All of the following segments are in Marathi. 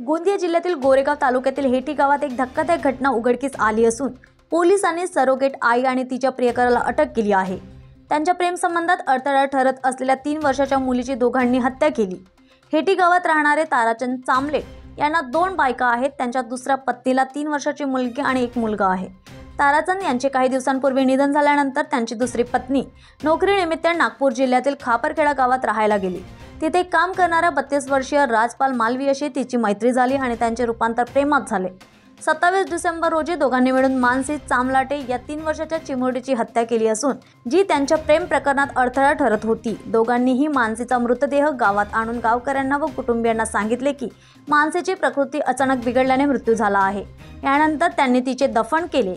गोंदिया जिल्ह्यातील गोरेगाव तालुक्यातील हेटी गावात एक धक्कादायक घटना उघडकीस आली असून पोलिसांनी सरोगेट आई आणि तिच्या प्रियकराला अटक केली आहे। त्यांच्या प्रेमसंबंधात अडथळा ठरत असलेल्या 3 वर्षाच्या मुलीची दोघांनी हत्या केली। हेटी गावात राहणारे ताराचंद चांबले यांना 2 बायका आहेत। त्यांच्या दुसऱ्या पत्नीला 3 वर्षाची मुलगी आणि एक मुलगा आहे। ताराचंद यांचे काही दिवसांपूर्वी निधन झाल्यानंतर त्यांची दुसरी पत्नी नोकरीनिमित्त नागपूर जिल्ह्यातील खापरखेडा गावात राहायला गेली। तिथे काम करणाऱ्या 32 वर्षीय राजपाल मालवीयाशी तिची मैत्री झाली आणि त्यांचे रूपांतर प्रेमात झाले। 27 डिसेंबर रोजी दोघांनी मिळून मानसी चामलाटे या 3 वर्षाच्या चिमुरडीची हत्या केली असून जी त्यांच्या प्रेम प्रकरणात अडथळा ठरत होती। दोघांनीही मानसीचा मृतदेह गावात आणून गावकऱ्यांना व कुटुंबियांना सांगितले की मानसीची प्रकृती अचानक बिघडल्याने मृत्यू झाला आहे। यानंतर त्यांनी तिचे दफन केले,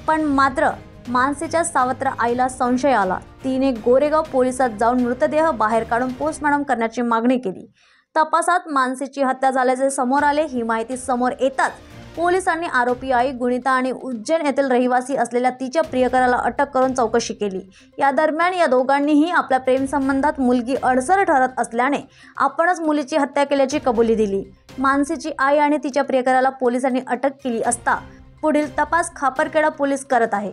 पण मात्र मानसीच्या सावत्र आईला संशय आला। तिने गोरेगाव पोलिसात जाऊन मृतदेह बाहेर काढून पोस्टमॉर्टम करण्याची मागणी केली। तपासात मानसीची हत्या झाल्याचे समोर आले। ही माहिती समोर येताच पोलिसांनी आरोपी आई गुणिता आणि उज्जैन येथील रहिवासी असलेल्या तिच्या प्रियकराला अटक करून चौकशी केली। या दरम्यान या दोघांनीही आपल्या प्रेमसंबंधात मुलगी अडसर ठरत असल्याने आपणच मुलीची हत्या केल्याची कबुली दिली। मानसीची आई आणि तिच्या प्रियकराला पोलिसांनी अटक केली असता पुढील तपास खापरखेडा पोलीस करत आहे।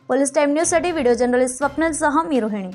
पोलीस टाइम न्यूज साठी व्हिडिओ जर्नलिस्ट स्वप्नील सह मी रोहिणी।